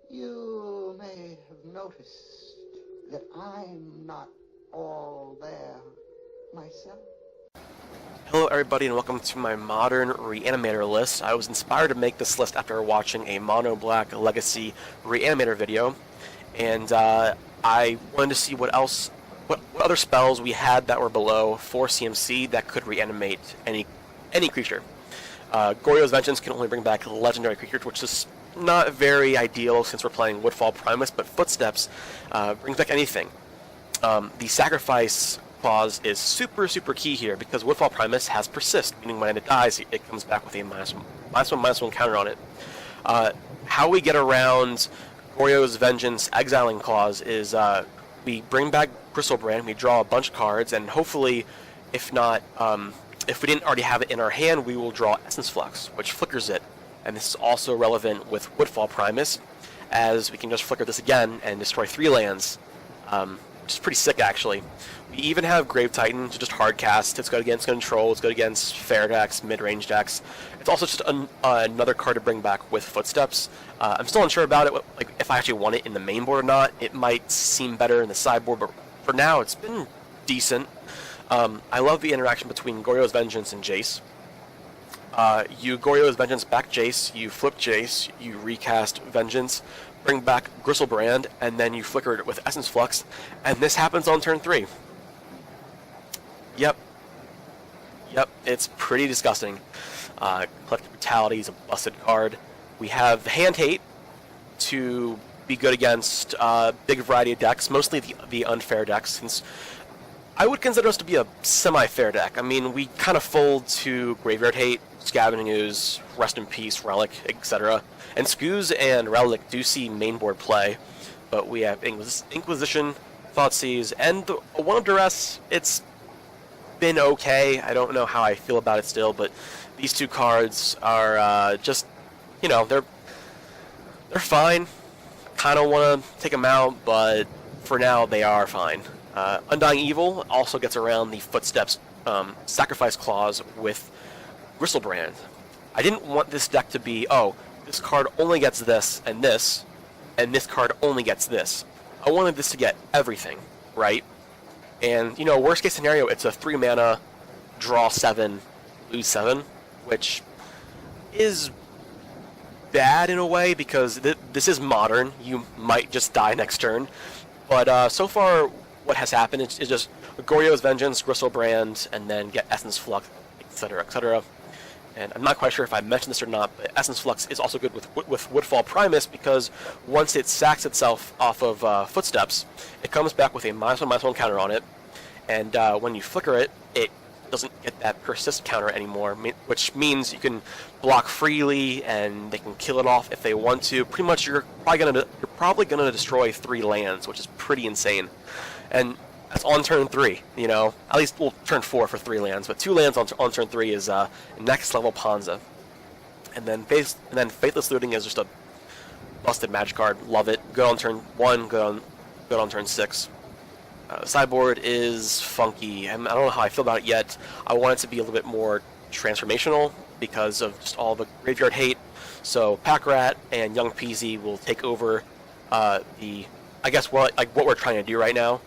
You may have noticed that I'm not all there myself. Hello everybody and welcome to my modern Reanimator list. I was inspired to make this list after watching a Mono Black Legacy Reanimator video, and I wanted to see what other spells we had that were below 4 CMC that could reanimate any creature. Goryo's Vengeance can only bring back legendary creatures, which is not very ideal since we're playing Woodfall Primus, but Footsteps brings back anything. The Sacrifice clause is super key here because Woodfall Primus has Persist, meaning when it dies, it comes back with a -1/-1 counter on it. How we get around Goryo's Vengeance exiling clause is we bring back Gristlebrand, we draw a bunch of cards, and hopefully, if not, if we didn't already have it in our hand, we will draw Essence Flux, which flickers it. And this is also relevant with Woodfall Primus, as we can just flicker this again and destroy 3 lands, which is pretty sick actually. We even have Grave Titan to just hard cast. It's good against control, it's good against fair decks, mid-range decks. It's also just another card to bring back with Footsteps. I'm still unsure about it, like if I actually want it in the main board or not. It might seem better in the sideboard, but for now it's been decent. I love the interaction between Goryo's Vengeance and Jace. You Goryo's Vengeance back Jace, you flip Jace, you recast Vengeance, bring back Gristlebrand, and then you flicker it with Essence Flux, and this happens on turn 3. Yep, it's pretty disgusting. Collective Brutality is a busted card. We have Hand Hate to be good against a big variety of decks, mostly the unfair decks, since I would consider us to be a semi-fair deck. I mean, we kind of fold to Graveyard Hate, Scavenging Ooze, Rest in Peace, Relic, etc. And Scooz and Relic do see mainboard play, but we have Inquisition, Thoughtseize, and the One of Duress. It's been okay. I don't know how I feel about it still, but these 2 cards are just, you know, they're fine. Kind of want to take them out, but for now they are fine. Undying Evil also gets around the Footsteps Sacrifice clause with Gristlebrand. I didn't want this deck to be, oh, this card only gets this, and this card only gets this. I wanted this to get everything, right? And, you know, worst case scenario, it's a 3 mana, draw 7, lose 7, which is bad in a way because this is modern. You might just die next turn. But so far, what has happened is just Goryo's Vengeance, Gristlebrand, and then get Essence Flux, etc., etc. And I'm not quite sure if I mentioned this or not, but Essence Flux is also good with Woodfall Primus because once it sacks itself off of Footsteps, it comes back with a -1/-1 counter on it, and when you flicker it, it doesn't get that Persist counter anymore, which means you can block freely and they can kill it off if they want to. Pretty much, you're probably gonna destroy 3 lands, which is pretty insane. And that's on turn 3, you know. At least, well, turn 4 for 3 lands, but 2 lands on turn 3 is next level Ponza. And then Faithless Looting is just a busted magic card. Love it. Good on turn 1, good on turn 6. Sideboard is funky, and I don't know how I feel about it yet. I want it to be a little bit more transformational because of just all the Graveyard Hate. So Pack Rat and Young Peasy will take over I guess what we're trying to do right now.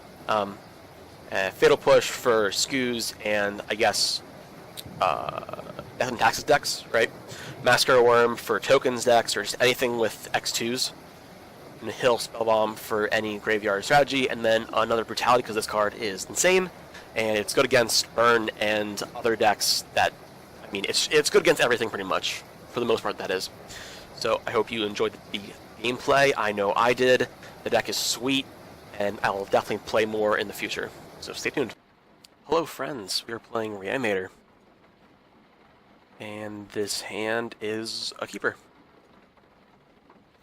Fatal Push for Scooz and I guess Death and Taxes decks, right? Massacre Worm for tokens decks or just anything with X2s. And Hill Spellbomb for any graveyard strategy, and then another Brutality because this card is insane, and it's good against Burn and other decks that, I mean, it's good against everything pretty much, for the most part that is. So I hope you enjoyed the gameplay. I know I did. The deck is sweet, and I will definitely play more in the future, so stay tuned. Hello friends, we are playing Reanimator, and this hand is a keeper.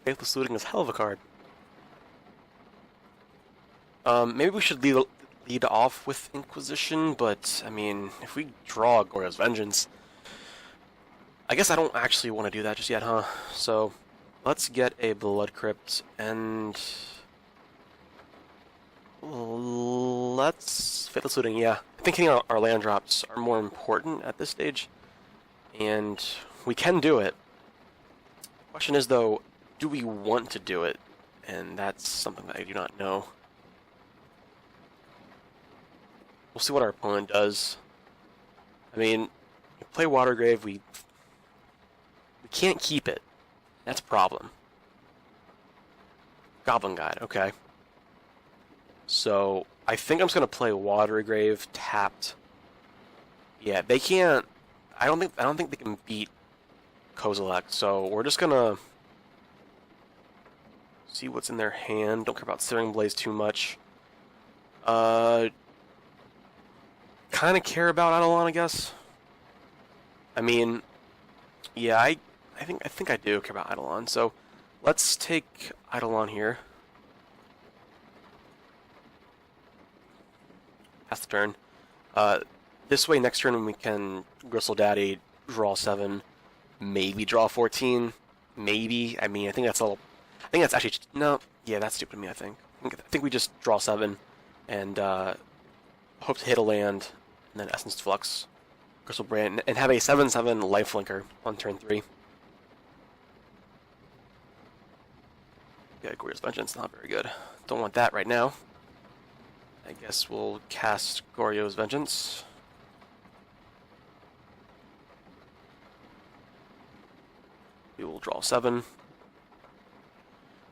Faithless Looting is a hell of a card. Maybe we should lead off with Inquisition, but, I mean, if we draw Goryo's Vengeance, I guess I don't actually want to do that just yet, huh? So, let's get a Blood Crypt, and let's Faithless Looting, yeah. I think hitting our land drops are more important at this stage, and we can do it. Question is, though, do we want to do it? and that's something that I do not know. We'll see what our opponent does. I mean, we play Watergrave, we can't keep it. That's a problem. Goblin Guide, okay. So, I think I'm just gonna play Watergrave tapped. Yeah, they can't. I don't think they can beat Kozilek, so we're just gonna see what's in their hand. Don't care about Searing Blaze too much. Kind of care about Eidolon, I guess. I mean, yeah, I think I do care about Eidolon. So let's take Eidolon here. Pass the turn. This way, next turn we can Gristle Daddy, draw 7, maybe draw 14, maybe. I mean, I think that's a little. I think that's actually no. Yeah, that's stupid of me. I think we just draw 7 and hope to hit a land, and then Essence Flux, Crystal Brand, and have a 7/7 Lifelinker on turn 3. Yeah, Goryo's Vengeance, not very good. Don't want that right now. I guess we'll cast Goryo's Vengeance. We will draw 7.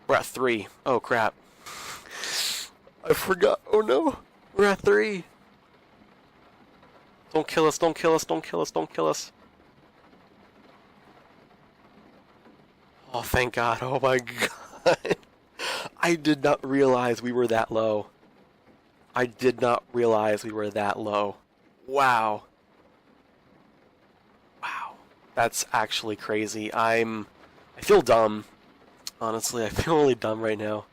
We're at 3. Oh crap. I forgot. Oh no. We're at 3. Don't kill us, don't kill us, don't kill us, don't kill us. Oh, thank God. Oh my God. I did not realize we were that low. I did not realize we were that low. Wow. Wow. That's actually crazy. I feel dumb. Honestly, I feel really dumb right now.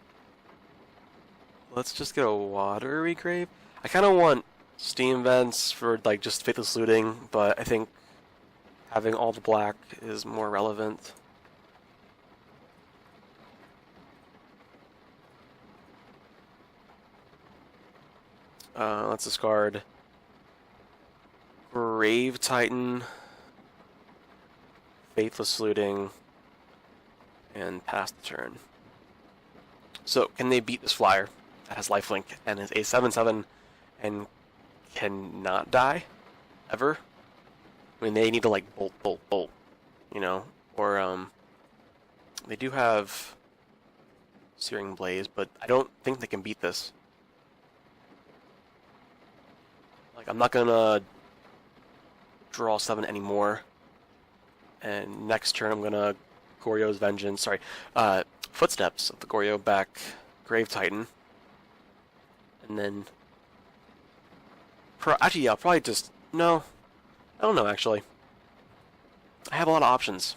Let's just get a Watery Grave. I kind of want Steam Vents for like just Faithless Looting, but I think having all the black is more relevant. Let's discard Grave Titan, Faithless Looting, and pass the turn. So, can they beat this flyer that has lifelink and is a 7/7 and cannot die? Ever? I mean, they need to like bolt, bolt, bolt, you know? Or, they do have Searing Blaze, but I don't think they can beat this. Like, I'm not gonna draw 7 anymore. And next turn I'm gonna Goryo's Vengeance, sorry, Footsteps of the Goryo back Grave Titan. And then actually, yeah, I'll probably just no. I don't know actually. I have a lot of options.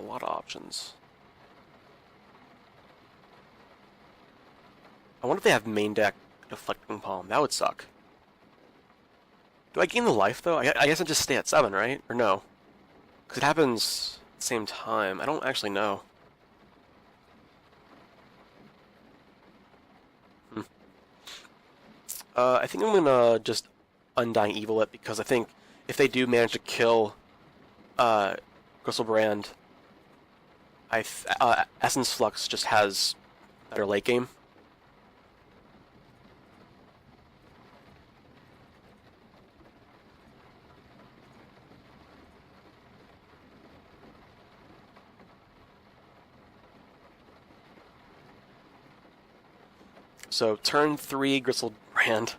A lot of options. I wonder if they have main deck Deflecting Palm. That would suck. Do I gain the life though? I guess I just stay at 7, right? Or no? Because it happens at the same time. I don't actually know. I think I'm gonna just Undying Evil it, because I think if they do manage to kill Crystal Brand, Essence Flux just has better late game. So turn 3 Gristle Brand,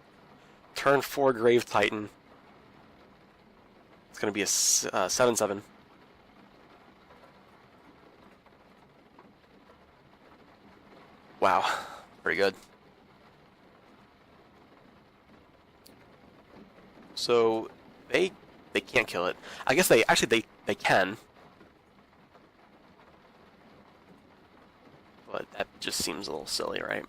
turn 4 Grave Titan. It's gonna be a 7/7. Wow, pretty good. So they can't kill it. I guess they can. But that just seems a little silly, right?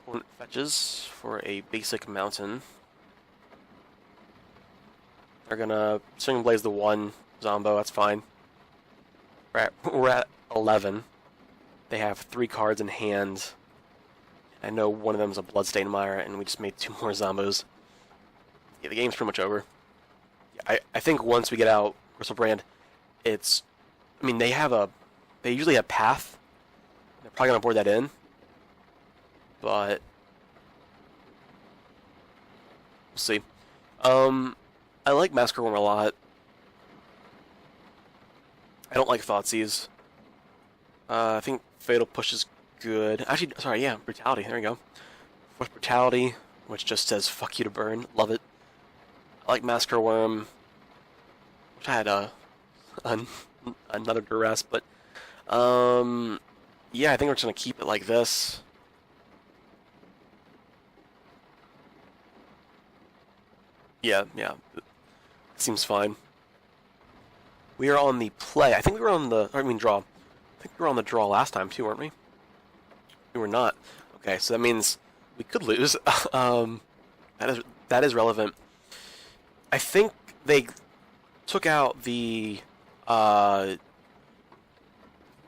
Opponent fetches for a basic mountain. They're gonna Swing Blaze the 1 Zombo, that's fine. We're at 11. They have 3 cards in hand. I know one of them is a Bloodstained Mire, and we just made 2 more Zombos. Yeah, the game's pretty much over. I think once we get out Bristlebrand, it's... I mean, they usually have Path. They're probably going to board that in. But... we'll see. I like Massacre Worm a lot. I don't like Thoughtseize. I think Fatal Push is good. Actually, sorry, yeah, Brutality. There we go. Force Brutality, which just says "fuck you" to burn. Love it. I like Massacre Worm. Which I had another duress, but yeah, I think we're just gonna keep it like this. Yeah, seems fine. We are on the play. I think we were on the. Draw. I think we were on the draw last time too, weren't we? We were not. Okay, so that means we could lose. That is relevant. I think they took out the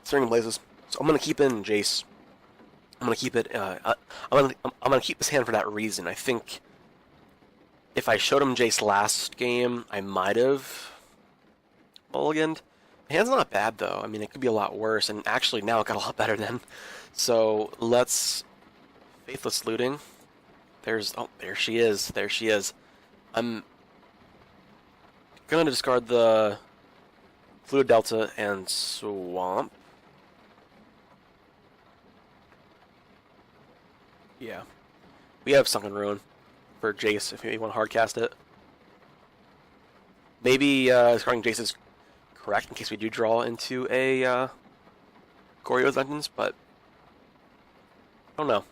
Searing Blazes, so I'm gonna keep in Jace. I'm gonna keep it. I'm gonna keep this hand for that reason. I think if I showed him Jace last game, I might have mulliganed. The hand's not bad though. I mean, it could be a lot worse, and actually now it got a lot better then. So let's Faithless Looting. There she is. There she is. I'm gonna discard the Fluid Delta and Swamp. Yeah, we have Sunken Ruin for Jace if you want to hardcast it. Maybe discarding Jace is correct in case we do draw into a Goryo's Vengeance, but I don't know.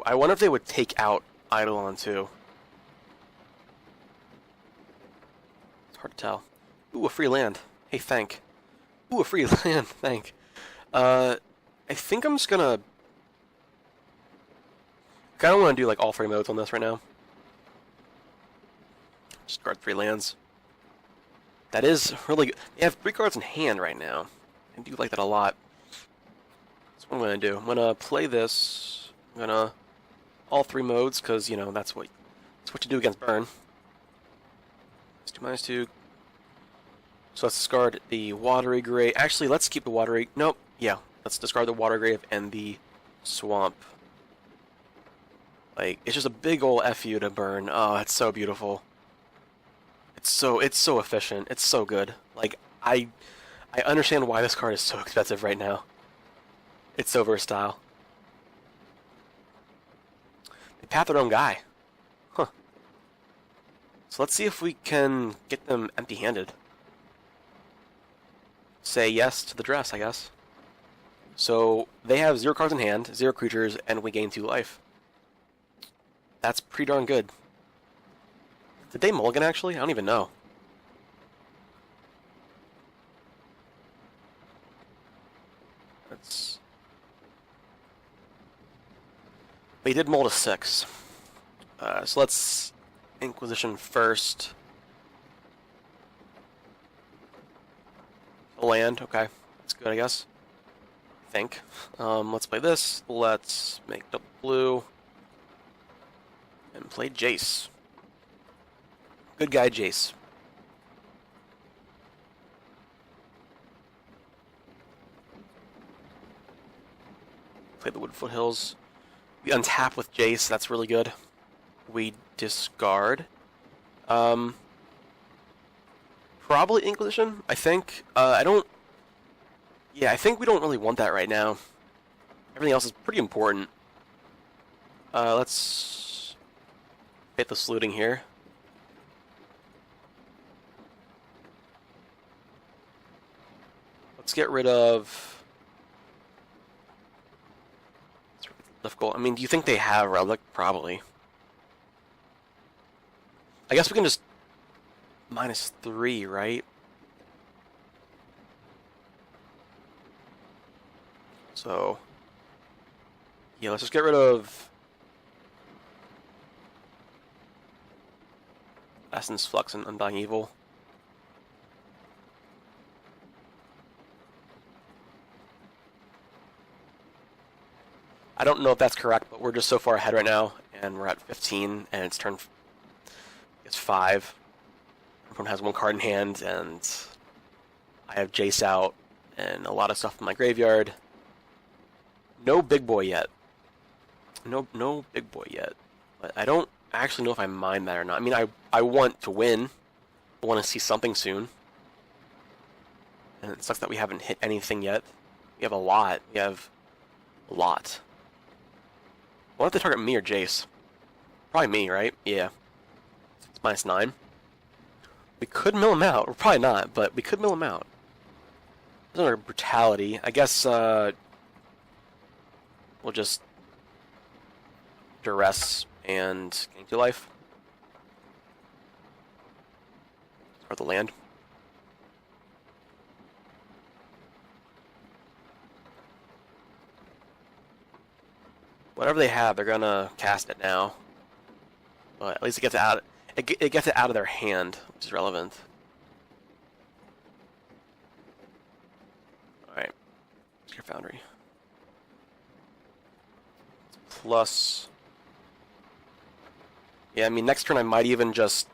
I wonder if they would take out Eidolon too. It's hard to tell. Ooh, a free land. Hey, thank. Ooh, a free land. Thank. I think I'm just gonna... I kind of want to do like all 3 modes on this right now. Just guard 3 lands. That is really good. They have 3 cards in hand right now. I do like that a lot. That's what I'm gonna do. I'm gonna play this. I'm gonna all 3 modes because you know that's what you do against burn. -2/-2. So let's discard the Watery Grave. Actually, let's keep the Watery. Nope. Yeah, let's discard the Watery Grave and the Swamp. Like it's just a big ol' FU to burn. Oh, it's so beautiful. It's so efficient. It's so good. Like I understand why this card is so expensive right now. It's so versatile. They path their own guy. Huh. So let's see if we can get them empty-handed. Say yes to the dress, I guess. So they have 0 cards in hand, 0 creatures, and we gain 2 life. That's pretty darn good. Did they mulligan, actually? I don't even know. That's... They did mull to 6. So let's Inquisition first. A land, okay. That's good, I guess. I think. Let's play this. Let's make double blue. And play Jace. Good guy, Jace. Play the Wood Foothills. We untap with Jace, that's really good. We discard. Probably Inquisition, I think. I don't... Yeah, I think we don't really want that right now. Everything else is pretty important. Let's... hit the Looting here. Let's get rid of... It's really difficult. I mean, do you think they have Relic? Probably. I guess we can just... -3, right? So... yeah, let's just get rid of... Essence Flux and Undying Evil. I don't know if that's correct, but we're just so far ahead right now, and we're at 15, and it's turn. It's 5. Everyone has 1 card in hand, and I have Jace out, and a lot of stuff in my graveyard. No big boy yet. No big boy yet. But I don't actually know if I mind that or not. I mean, I want to win. I want to see something soon. And it sucks that we haven't hit anything yet. We have a lot. We have a lot. I want to target me or Jace. Probably me, right? Yeah. It's -9. We could mill him out. We're probably not, but we could mill him out. There's another Brutality. I guess we'll just Duress and Gain 2 life. Or the land. Whatever they have, they're gonna cast it now. But at least it gets it out. It gets it out of their hand, which is relevant. All right, Secure Foundry. Plus, yeah, I mean next turn I might even just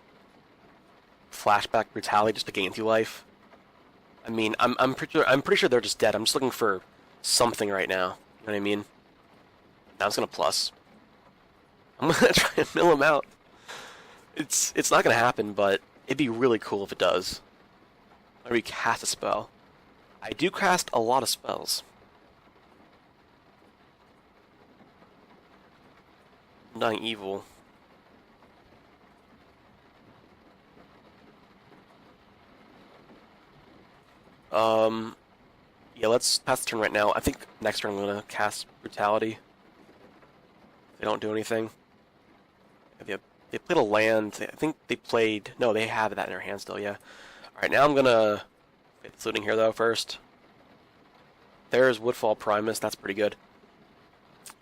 flashback Brutality just to gain 2 life. I mean I'm pretty sure they're just dead. I'm just looking for something right now. You know what I mean? Now it's gonna plus. I'm gonna try and mill him out. It's not gonna happen, but it'd be really cool if it does. I recast a spell. I do cast a lot of spells. Undying Evil. Yeah, let's pass the turn right now. I think next turn I'm gonna cast Brutality. They don't do anything. They played a land. I think they played. No, they have that in their hand still. Yeah. All right, now I'm gonna Faithless Looting here though first. There's Woodfall Primus. That's pretty good.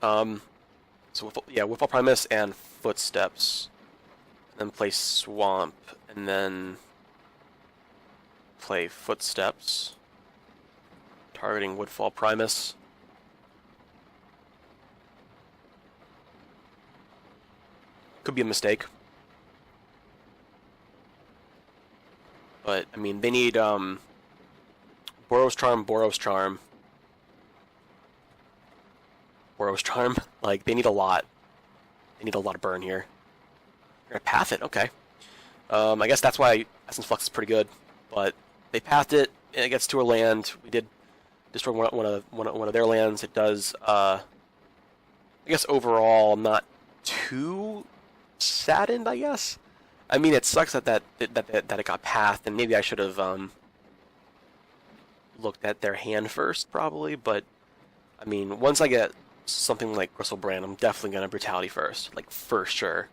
So yeah, Woodfall Primus and Footsteps. And then play Swamp, and then play Footsteps. Targeting Woodfall Primus. Could be a mistake. But, I mean, they need, Boros Charm. Boros Charm. Like, they need a lot. They need a lot of burn here. You're gonna path it, okay. I guess that's why Essence Flux is pretty good. But they pathed it, and it gets to a land. We did destroy one of their lands. It does, I guess overall, I'm not too saddened, I guess. I mean, it sucks that it got pathed, and maybe I should have looked at their hand first, probably. But I mean, once I get something like Gristlebrand, I'm definitely gonna Brutality first, like for sure.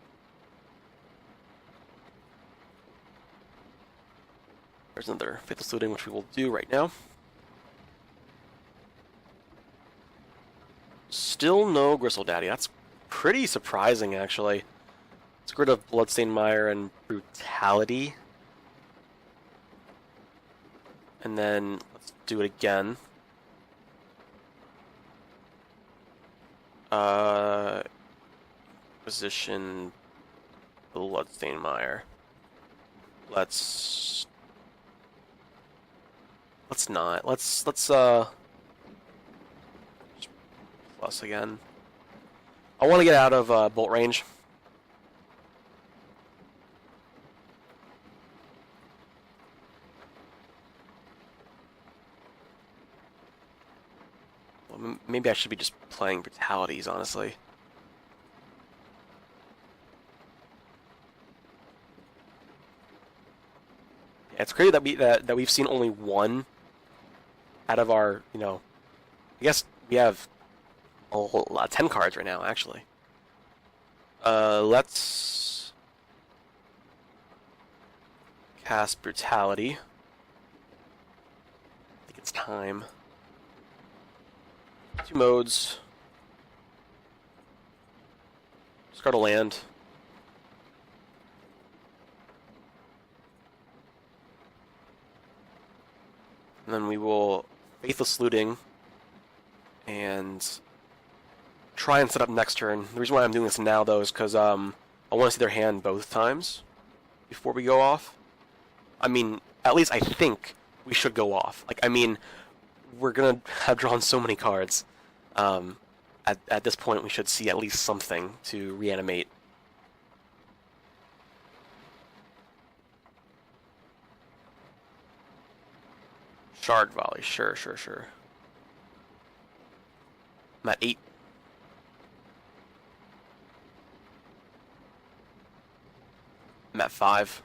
There's another Faithless Looting, which we will do right now. Still no Gristle Daddy. That's pretty surprising, actually. Let's get rid of Bloodstained Mire and Brutality. And then let's do it again. Position Bloodstained Mire. Let's not. Let's plus again. I want to get out of bolt range. Well, maybe I should be just playing Brutalities, honestly. Yeah, it's crazy that we've seen only one out of our, I guess we have a whole lot, 10 cards right now, actually. Let's cast Brutality. I think it's time. 2 modes. Discard a land. And then we will Faithless Looting and try and set up next turn. The reason why I'm doing this now, though, is because I want to see their hand both times before we go off. I mean, at least I think we should go off. Like, I mean, we're going to have drawn so many cards. At this point, we should see at least something to reanimate. Shard Volley, sure. I'm at 8. I'm at 5.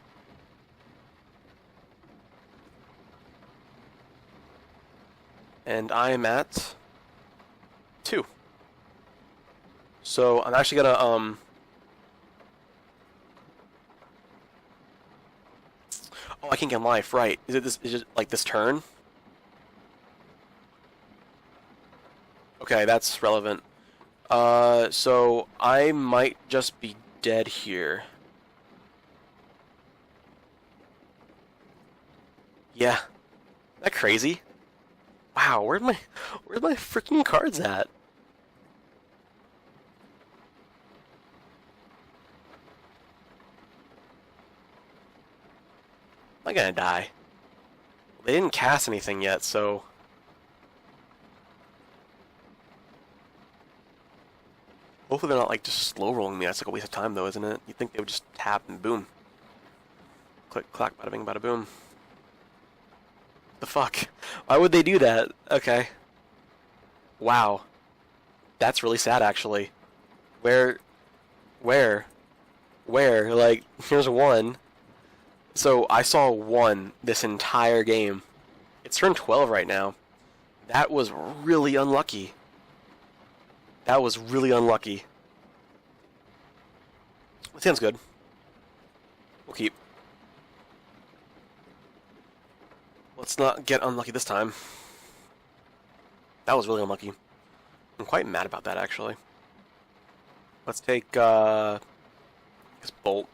And I am at 2. So I'm actually gonna oh, I can't get life, right. Is it like this turn? Okay, that's relevant. So I might just be dead here. Yeah. Isn't that crazy? Wow, where's my freaking cards at? Am I gonna die? They didn't cast anything yet, so hopefully they're not like just slow rolling me. That's like a waste of time, though, isn't it? You'd think they would just tap and boom. Click, clack, bada bing, bada boom. The fuck? Why would they do that? Okay. Wow. That's really sad, actually. Where? Like, here's 1. So, I saw 1 this entire game. It's turn 12 right now. That was really unlucky. That was really unlucky. That sounds good. We'll keep. Let's not get unlucky this time. That was really unlucky. I'm quite mad about that, actually. Let's take, this Bolt.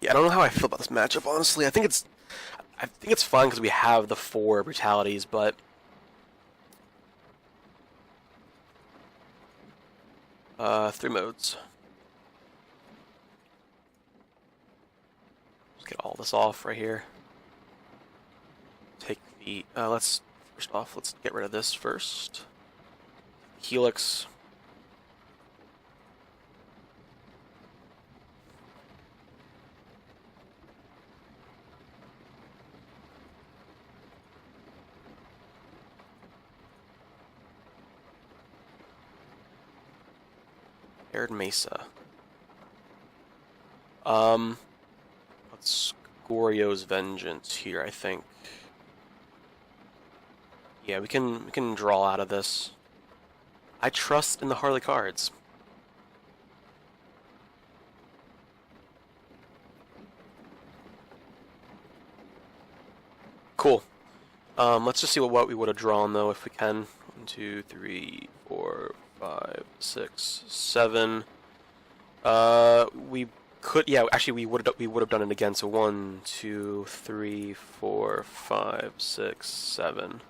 Yeah, I don't know how I feel about this matchup, honestly. I think it's fun because we have the 4 brutalities, but three modes. Let's get all this off right here. Take the let's get rid of this first. Helix. Arid Mesa. Let's Goryo's Vengeance here, I think. Yeah, we can draw out of this. I trust in the Harley cards. Cool. Let's just see what we would have drawn though, if we can. 1, 2, 3, 4, 5, 6, 7. We could, yeah. Actually, we would have done it again. So 1, 2, 3, 4, 5, 6, 7.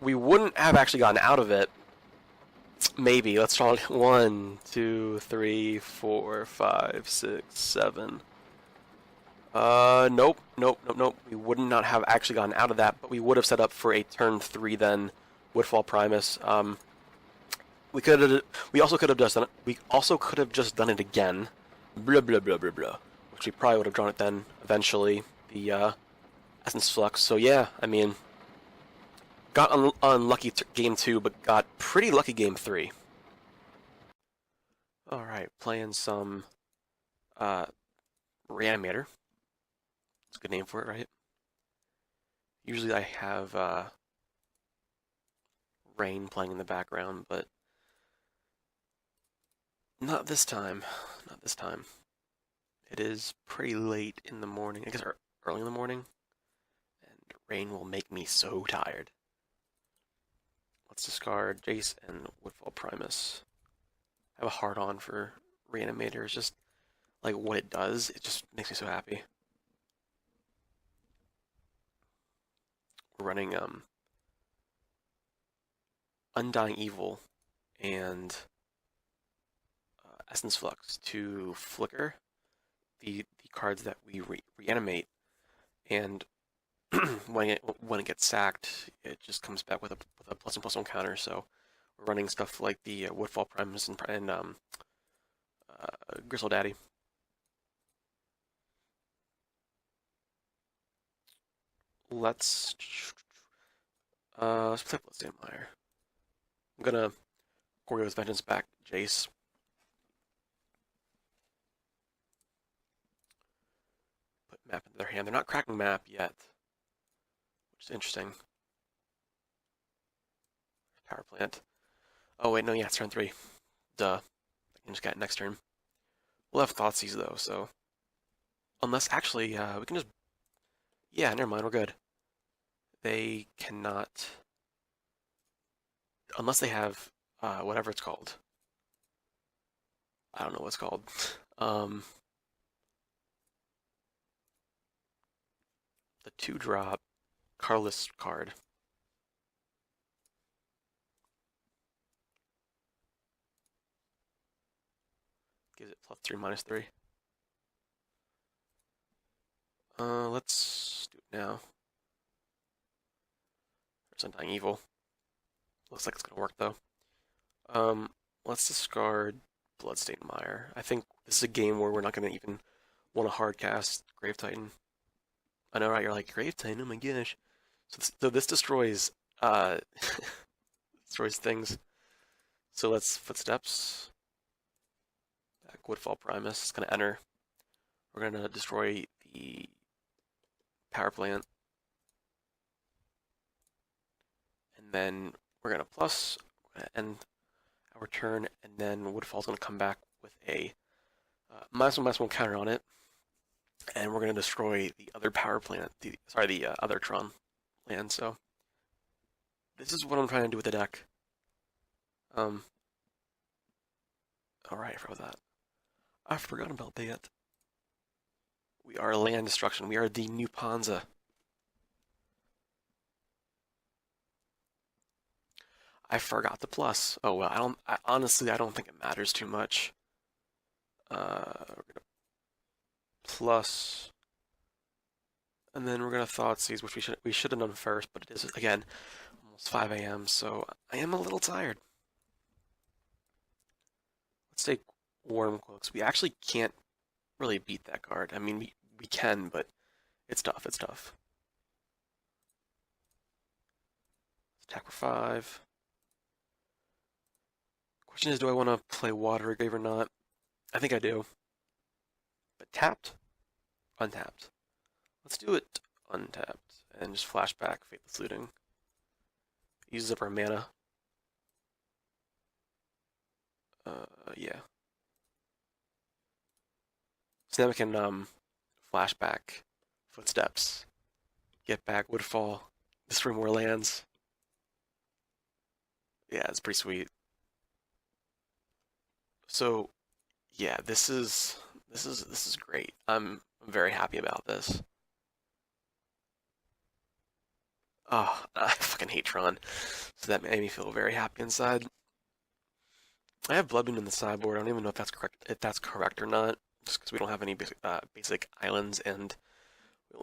We wouldn't have actually gotten out of it. Maybe. Let's try 1, 2, 3, 4, 5, 6, 7. Nope. We would not have actually gotten out of that, but we would have set up for a turn 3 then. Woodfall Primus. We also could have just done it. We also could have just done it again. Blah blah blah blah blah. Which we probably would have drawn it then eventually. The Essence Flux. So yeah, I mean, got unlucky game 2, but got pretty lucky game 3. All right, playing some Reanimator. It's a good name for it, right? Usually I have rain playing in the background, but not this time. Not this time. It is pretty late in the morning. I guess early in the morning. And rain will make me so tired. Let's discard Jace and Woodfall Primus. I have a hard-on for Reanimator. It's just like what it does, it just makes me so happy. We're running Undying Evil and Essence Flux to flicker the cards that we reanimate, and when it gets sacked, it just comes back with a +1/+1 counter. So we're running stuff like the Woodfall Primus and Gristle Daddy. Let's let's play Bloodstained Mire. I'm gonna Goryo's Vengeance back Jace. Put map into their hand. They're not cracking map yet, which is interesting. Power plant. Oh wait, no, yeah, it's turn 3. Duh. I can just get it next turn. We'll have Thoughtseize though, so unless actually we can just yeah, never mind, we're good. They cannot unless they have whatever it's called. I don't know what it's called. Um, the 2-drop Carlist card. Gives it +3/-3. Let's do it now. There's Undying Evil. Looks like it's gonna work though. Let's discard Bloodstained Mire. I think this is a game where we're not gonna even want to hard cast Grave Titan. I know, right? You're like Grave Titan. Oh my gosh. So this destroys destroys things. So let's Footsteps. Back Woodfall Primus. It's gonna enter. We're gonna destroy the power plant, and then we're gonna plus. We're gonna end our turn, and then Woodfall's gonna come back with a -1/-1 counter on it, and we're gonna destroy the other power plant. The other Tron land. So this is what I'm trying to do with the deck. All right, I forgot that. I forgot about that. We are land destruction. We are the new Panza. I forgot the plus. Oh well, honestly, I don't think it matters too much. We're gonna plus, and then we're gonna Thoughtseize, which we should have done first, but it is again almost 5 a.m. So I am a little tired. Let's take Wormcloaks. We actually can't really beat that card. I mean, we can, but it's tough. It's tough. Let's attack for 5. Question is, do I want to play Water Grave or not? I think I do. But tapped? Untapped. Let's do it untapped and just flashback Faithless Looting. Uses up our mana. Yeah. So now we can flashback Footsteps, get back Woodfall, destroy more lands. Yeah, it's pretty sweet. So, yeah, this is great. I'm very happy about this. Oh, I fucking hate Tron. So that made me feel very happy inside. I have Bloodmoon in the sideboard. I don't even know if that's correct or not. Just because we don't have any basic islands, and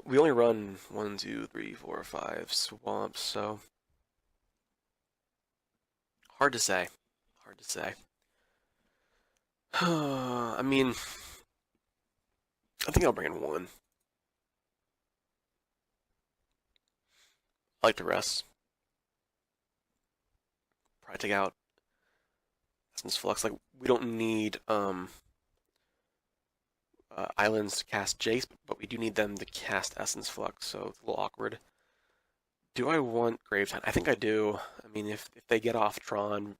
we only run 1, 2, 3, 4, 5 swamps. So hard to say. Hard to say. I mean, I think I'll bring in 1. I like to rest. Probably take out Essence Flux. Like, we don't need islands to cast Jace, but we do need them to cast Essence Flux, so it's a little awkward. Do I want Gravetime? I think I do. I mean, if they get off Tron,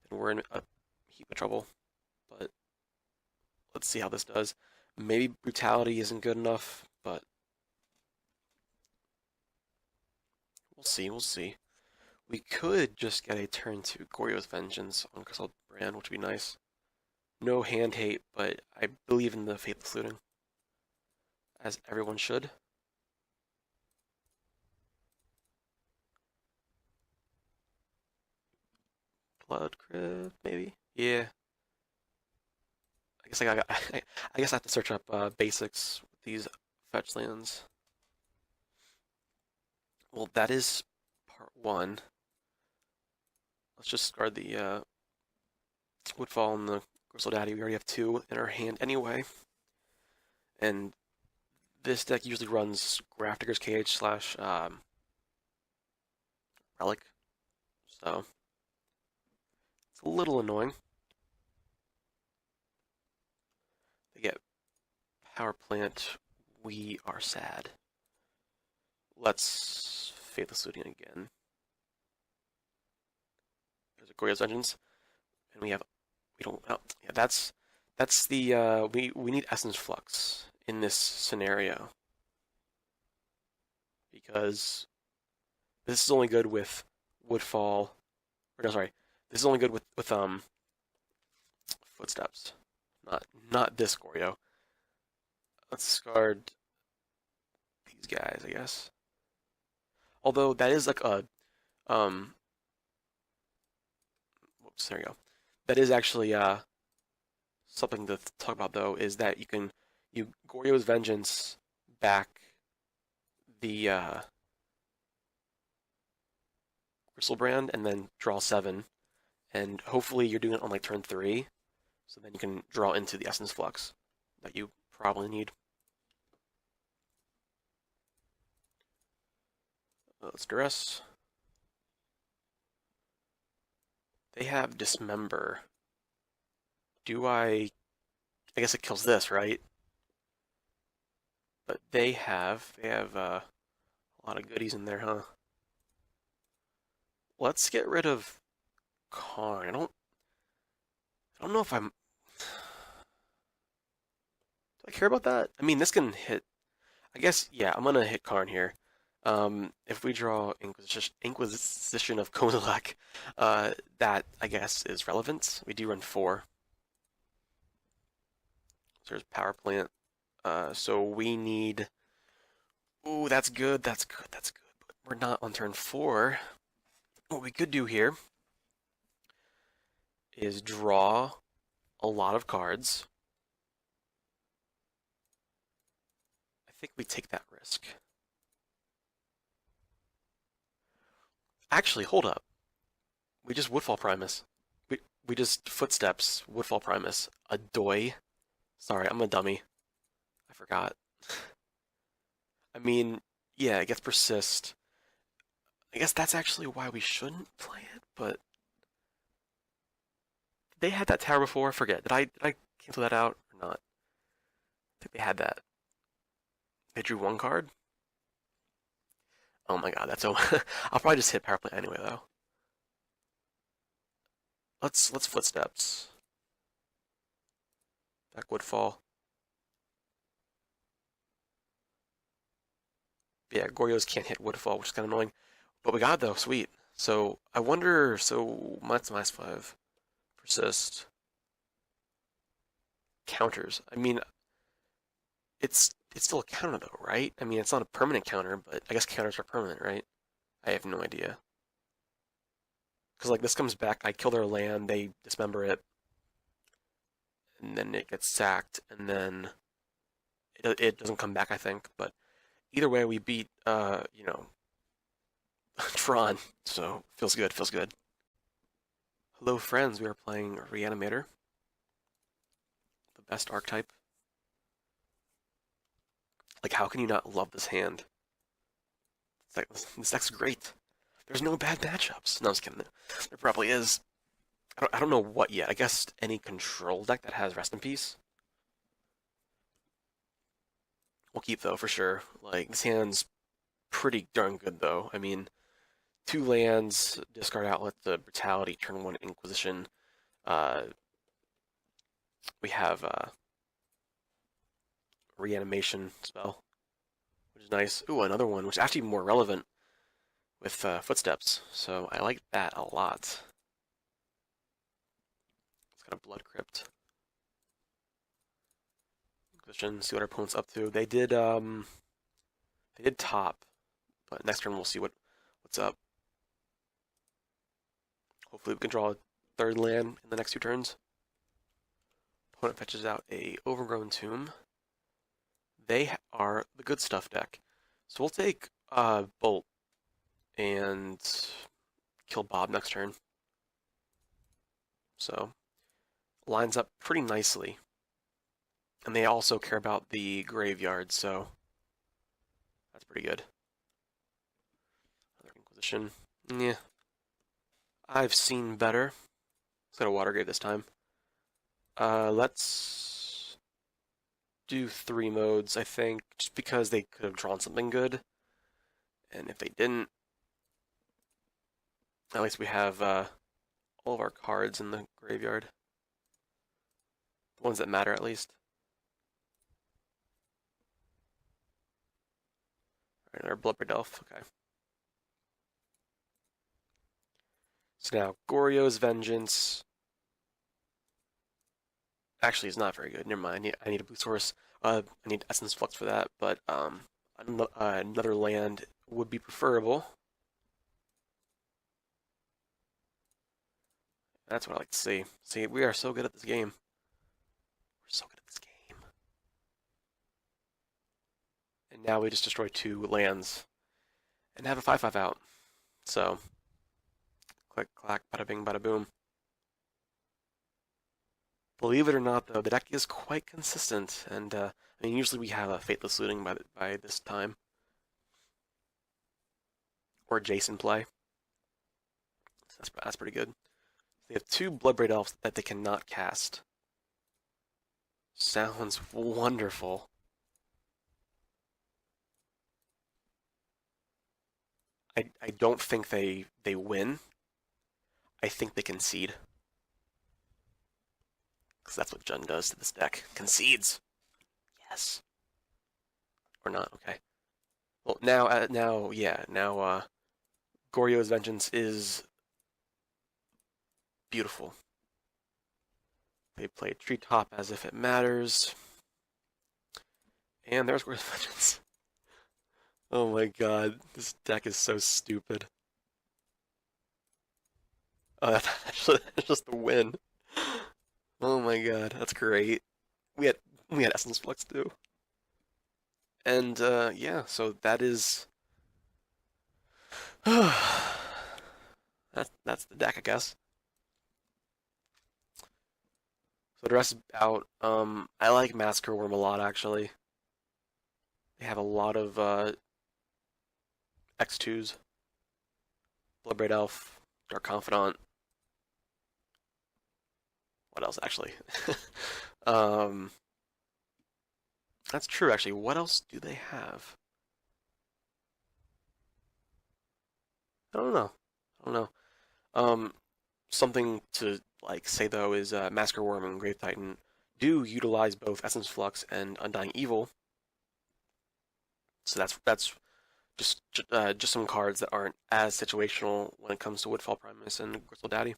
then we're in a heap of trouble. But let's see how this does. Maybe Brutality isn't good enough, but we'll see, we'll see. We could just get a turn to Goryo's Vengeance on Crystal Brand, which would be nice. no hand hate, but I believe in the faithless looting, as everyone should. Blood crypt, maybe? Yeah. I guess I guess I have to search up basics with these fetch lands. Well, that is part one. Let's just discard the Woodfall and the Gristle Daddy. We already have two in our hand anyway. And this deck usually runs Grafdigger's Cage slash Relic. So it's a little annoying. They get Power Plant. We are sad. Let's Faithless Looting again. There's a Goryo's Vengeance. And we don't, oh, yeah, that's the, we need Essence Flux in this scenario. Because this is only good with Woodfall, or no, sorry, this is only good with Footsteps, not this Goryo. Let's discard these guys, I guess. Although that is like a whoops, there you go. That is actually something to talk about though, is that you Goryo's Vengeance back the Bristlebrand and then draw 7, and hopefully you're doing it on like turn 3, so then you can draw into the Essence Flux that you probably need. Let's Duress. They have Dismember. I guess it kills this, right? But they have a lot of goodies in there, huh? Let's get rid of Karn. I don't know if I'm. Do I care about that? I mean, this can hit. I guess, yeah, I'm gonna hit Karn here. If we draw Inquisition of Kozilek, that I guess is relevant. We do run 4. So there's Power Plant. So we need. Ooh, that's good. That's good. That's good. But we're not on turn 4. What we could do here is draw a lot of cards. I think we take that risk. Actually, hold up. We just Woodfall Primus. We just Footsteps, Woodfall Primus. A Doi. Sorry, I'm a dummy. I forgot. I mean, yeah, it gets Persist. I guess that's actually why we shouldn't play it, but they had that tower before. I forget. Did I cancel that out or not? I think they had that. They drew 1 card. Oh my god, that's so. I'll probably just hit Power Plant anyway, though. Let's Footsteps. Back Woodfall. Yeah, Goryo's can't hit Woodfall, which is kind of annoying. But we got it, though. Sweet. So, I wonder... So, -5. Persist. Counters. I mean, it's still a counter, though, right? I mean, it's not a permanent counter, but I guess counters are permanent, right? I have no idea. Because, like, this comes back, I kill their land, they dismember it, and then it gets sacked, and then it doesn't come back, I think. But either way, we beat, you know, Tron, so feels good, feels good. Hello, friends, we are playing Reanimator, the best archetype. Like, how can you not love this hand? It's like, this deck's great. There's no bad matchups. No, I'm just kidding. There probably is. I don't know what yet. I guess any control deck that has Rest in Peace. We'll keep, though, for sure. Like, this hand's pretty darn good, though. I mean, 2 lands, discard outlet, the Brutality, turn 1 Inquisition. We have Reanimation spell, which is nice. Ooh, another one, which is actually more relevant with Footsteps. So I like that a lot. It's got a Blood Crypt. position, see what our opponent's up to. They did top, but next turn we'll see what's up. Hopefully we can draw a third land in the next 2 turns. Opponent fetches out a Overgrown Tomb. They are the good stuff deck. So we'll take Bolt and kill Bob next turn. So lines up pretty nicely. And they also care about the graveyard, so that's pretty good. Another Inquisition. Yeah. I've seen better. Let's go to Watergrave this time. Let's do 3 modes, I think, just because they could have drawn something good. And if they didn't, at least we have all of our cards in the graveyard. The ones that matter, at least. Alright, our Bloodbraid Elf, okay. So now, Goryo's Vengeance. Actually, it's not very good. Never mind. I need a blue source. I need Essence Flux for that, but another land would be preferable. That's what I like to see. See, we are so good at this game. We're so good at this game. And now we just destroy 2 lands and have a 5/5 out. So, click, clack, bada bing, bada boom. Believe it or not, though, the deck is quite consistent, and I mean, usually we have a Faithless Looting by this time, or Jason play. So that's pretty good. They have 2 Bloodbraid Elves that they cannot cast. Sounds wonderful. I don't think they win. I think they concede. Because that's what Jun does to this deck. Concedes. Yes. Or not, okay. Well, now Goryo's Vengeance is beautiful. They play Treetop as if it matters. And there's Goryo's Vengeance. Oh my god, this deck is so stupid. Oh, that's just the win. Oh my god, that's great. We had Essence Flux too. And yeah, so that is that's the deck, I guess. So the rest is out. I like Massacre Worm a lot, actually. They have a lot of X2s. Bloodbraid Elf, Dark Confidant. What else, actually? That's true, actually. What else do they have? I don't know. Something to say though is Massacre Worm and Grave Titan do utilize both Essence Flux and Undying Evil. So that's just some cards that aren't as situational when it comes to Woodfall Primus and Gristle Daddy.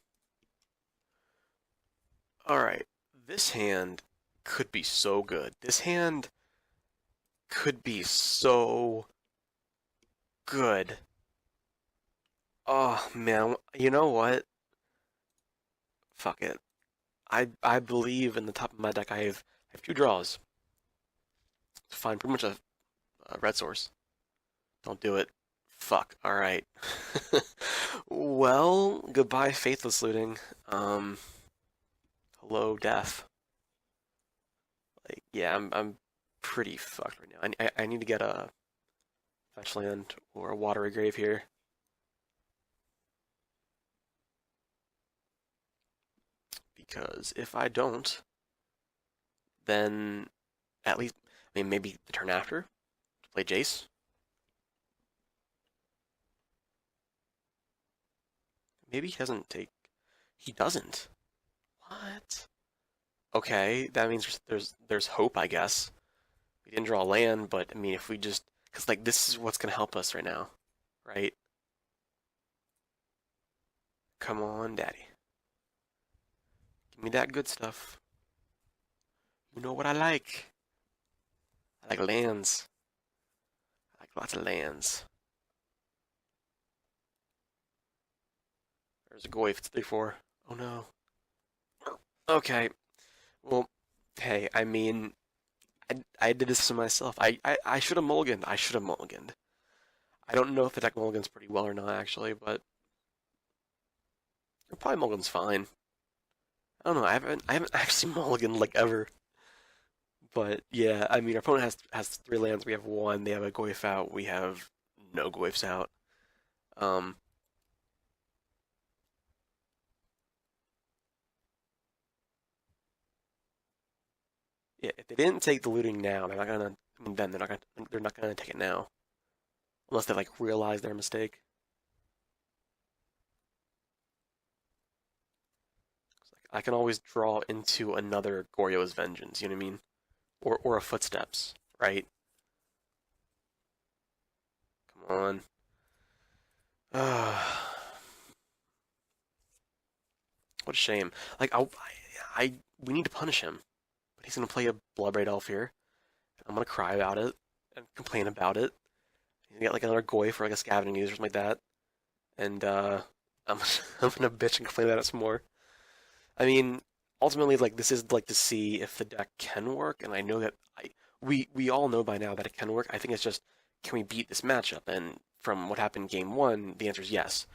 Alright, this hand could be so good. This hand could be so good. Oh man, you know what? Fuck it. I believe in the top of my deck I have 2 draws to find pretty much a red source. Don't do it. Fuck. Alright. Well, goodbye Faithless Looting. Hello Death. Yeah, I'm pretty fucked right now. I need to get a fetch land or a watery grave here. Because if I don't, then at least, I mean, maybe the turn after to play Jace. Maybe he doesn't take. He doesn't. What? Okay, that means there's hope, I guess. We didn't draw land, but I mean, if we just, because this is what's gonna help us right now, right? Come on, Daddy. Give me that good stuff. You know what I like. I like lands. I like lots of lands. There's a Goyf. It's 3/4. Oh no. Okay. Well, hey, I mean, I did this to myself. I should have mulliganed. I should have mulliganed. I don't know if the deck mulligans pretty well or not, actually, but probably mulligan's fine. I don't know. I haven't actually mulliganed like ever. But yeah, I mean, our opponent has 3 lands. We have 1. They have a Goyf out. We have no Goyfs out. Um, yeah, if they didn't take the looting now, they're not gonna. I mean, then they're not gonna take it now unless they like realize their mistake. I can always draw into another Goryo's Vengeance. You know what I mean? Or a Footsteps, right? Come on. What a shame. Like we need to punish him, but he's gonna play a Bloodbraid Elf here. I'm gonna cry about it and complain about it. You get like another Goyf or like a Scavenging Ooze or something like that, and I'm I'm gonna bitch and complain about it some more. I mean, ultimately, like this is like to see if the deck can work, and I know that we all know by now that it can work. I think it's just can we beat this matchup? And from what happened game one, the answer is yes.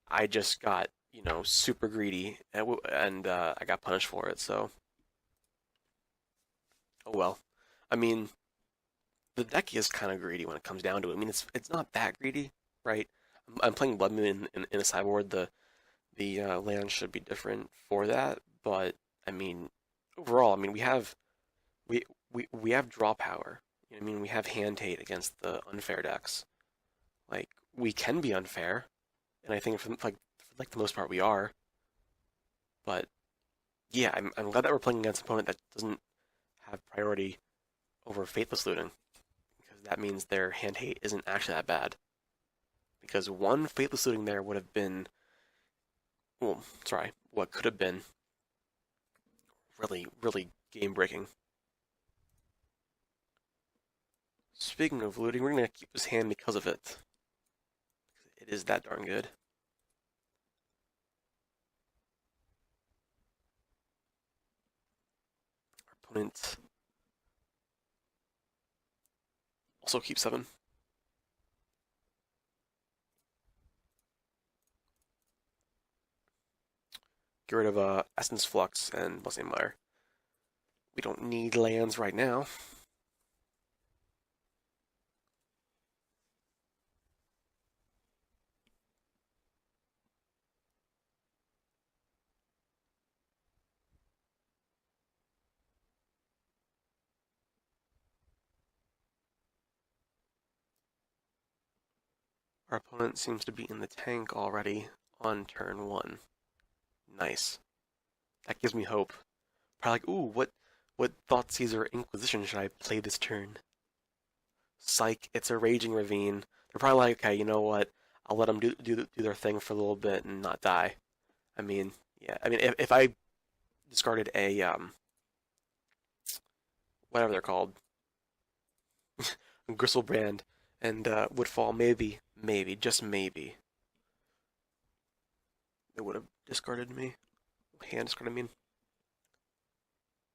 I just got super greedy and I got punished for it. So oh well. I mean, the deck is kind of greedy when it comes down to it. I mean, it's not that greedy, right? I'm playing Blood Moon in a sideboard. The land should be different for that, but I mean, overall, I mean, we we have draw power. You know what I mean, we have hand hate against the unfair decks. Like we can be unfair, and I think for like the most part we are. But yeah, I'm glad that we're playing against an opponent that doesn't have priority over Faithless Looting, because that means their hand hate isn't actually that bad. Because one Faithless Looting there would have been, well, sorry, what could have been really, really game breaking. Speaking of looting, we're gonna keep this hand because of it. It is that darn good. Our opponent also keeps 7. Get rid of Essence Flux and Blessing Mire. We don't need lands right now. Our opponent seems to be in the tank already on turn 1. Nice. That gives me hope. Probably like, ooh, what Thoughtseizer Inquisition should I play this turn? Psych, it's a Raging Ravine. They're probably like, okay, you know what? I'll let them do their thing for a little bit and not die. I mean, yeah. I mean, if I discarded a whatever they're called, Gristlebrand, and Woodfall, maybe, just maybe, they would have discarded me. Hand discarded, I mean.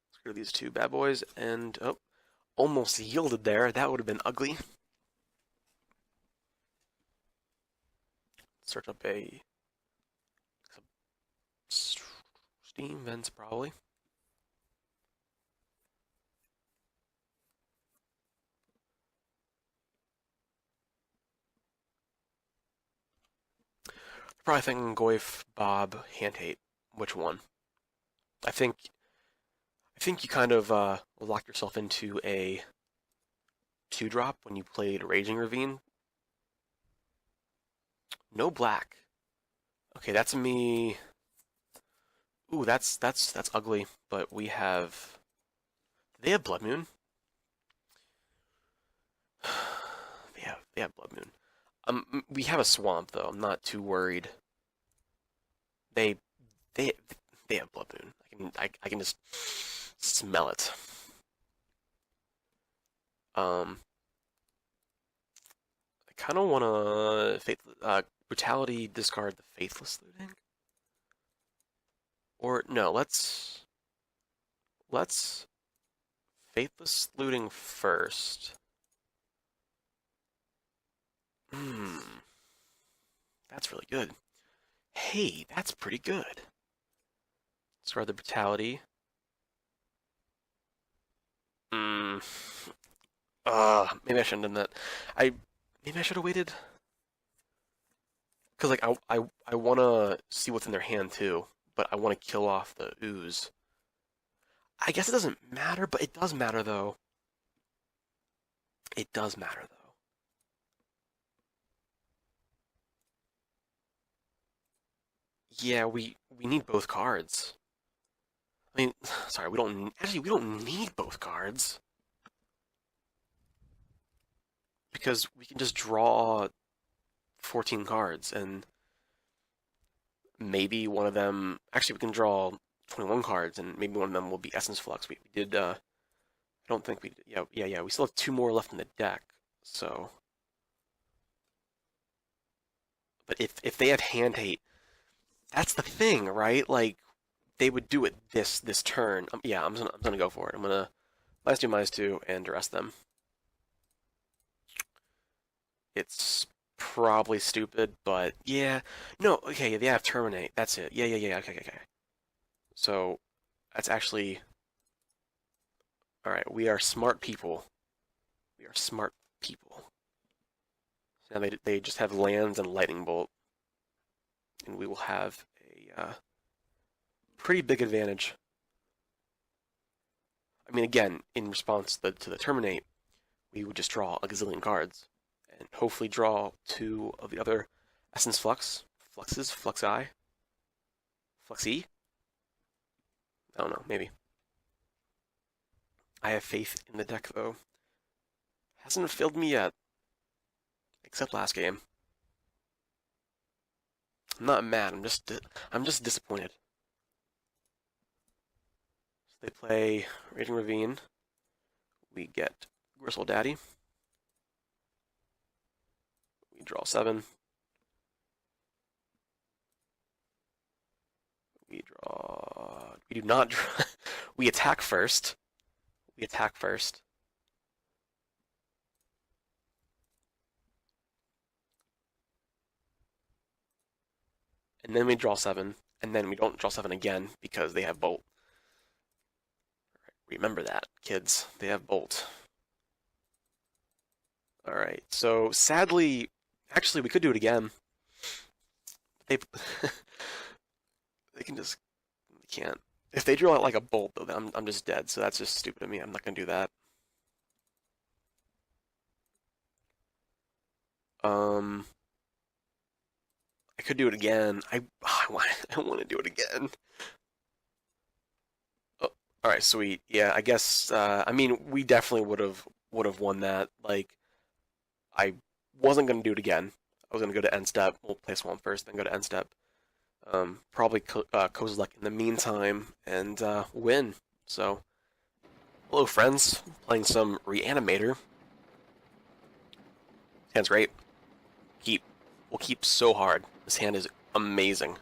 Let's go to these 2 bad boys, and oh, almost yielded there. That would have been ugly. Search up a Steam Vents, probably. Probably thinking Goyf, Bob, Hand Hate. Which one? I think you kind of locked yourself into a 2-drop when you played Raging Ravine. No black. Okay, that's me. Ooh, that's ugly. But we have. They have Blood Moon. They have Blood Moon. We have a swamp though. I'm not too worried. They they they have Blood Moon. I can just smell it. I kind of want to brutality discard the faithless looting, or no, let's faithless looting first. That's really good. Hey, that's pretty good. Discard the brutality. Maybe I shouldn't have done that. Maybe I should have waited. Because, like, I want to see what's in their hand, too. But I want to kill off the ooze. I guess it doesn't matter, but it does matter, though. It does matter, though. Yeah, we need both cards. I mean, sorry, we don't need both cards. Because we can just draw 14 cards, and maybe one of them... Actually, we can draw 21 cards, and maybe one of them will be Essence Flux. We did, I don't think we... Yeah, we still have 2 more left in the deck, so... But if they have Hand Hate, that's the thing, right? Like, they would do it this turn. Yeah, I'm gonna go for it. I'm gonna -2/-2 and arrest them. It's probably stupid, but yeah. No, okay, they have Terminate. That's it. Yeah. Okay. So, that's actually... Alright, we are smart people. We are smart people. Now they just have Lands and Lightning Bolt. And we will have a pretty big advantage. I mean, again, in response to the Terminate, we would just draw a gazillion cards. And hopefully draw 2 of the other Essence Fluxes, Fluxi? Fluxy? I don't know, maybe. I have faith in the deck, though. Hasn't failed me yet. Except last game. I'm not mad, I'm just disappointed. So they play Raging Ravine. We get Gristle Daddy. We draw 7. We do not draw. We attack first. And then we draw 7. And then we don't draw 7 again because they have Bolt. Remember that, kids. They have Bolt. Alright, so sadly... Actually, we could do it again. They can just... They can't. If they draw out like a Bolt, though, I'm just dead, so that's just stupid of me. I'm not going to do that. I could do it again. I want to do it again. Oh, alright, sweet. Yeah, I guess, I mean, we definitely would have won that. Like, I wasn't going to do it again. I was going to go to end step. We'll play Swamp first, then go to end step. Probably Kozilek in the meantime, and win. So, hello friends. Playing some Reanimator. Hand's great. We'll keep so hard. This hand is amazing.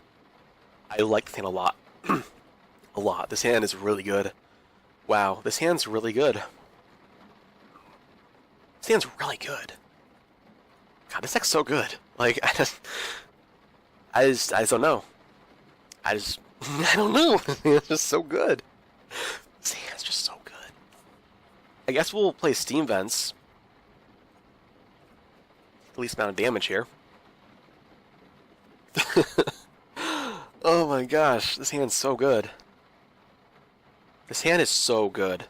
I like this hand a lot. A lot. This hand is really good. Wow, this hand's really good. This hand's really good. God, this deck's so good. Like, I just don't know. I don't know. It's just so good. This hand's just so good. I guess we'll play Steam Vents. The least amount of damage here. Oh my gosh, this hand's so good. This hand is so good.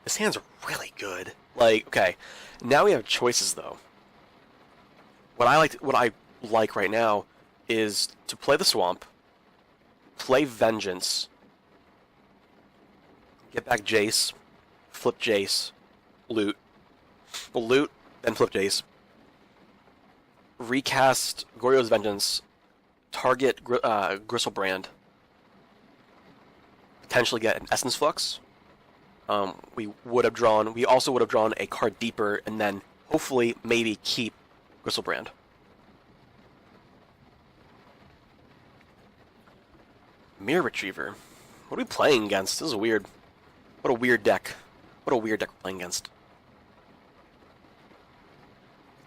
This hand's really good. Like, okay, now we have choices though. What I like right now is to play the Swamp, play Vengeance, get back Jace, flip Jace, loot. Well, loot, then flip Jace. Recast Goryo's Vengeance, target Gristlebrand, potentially get an Essence Flux, we also would have drawn a card deeper, and then hopefully maybe keep Gristlebrand. Mirror Retriever. What are we playing against? This is weird. What a weird deck. What a weird deck we're playing against.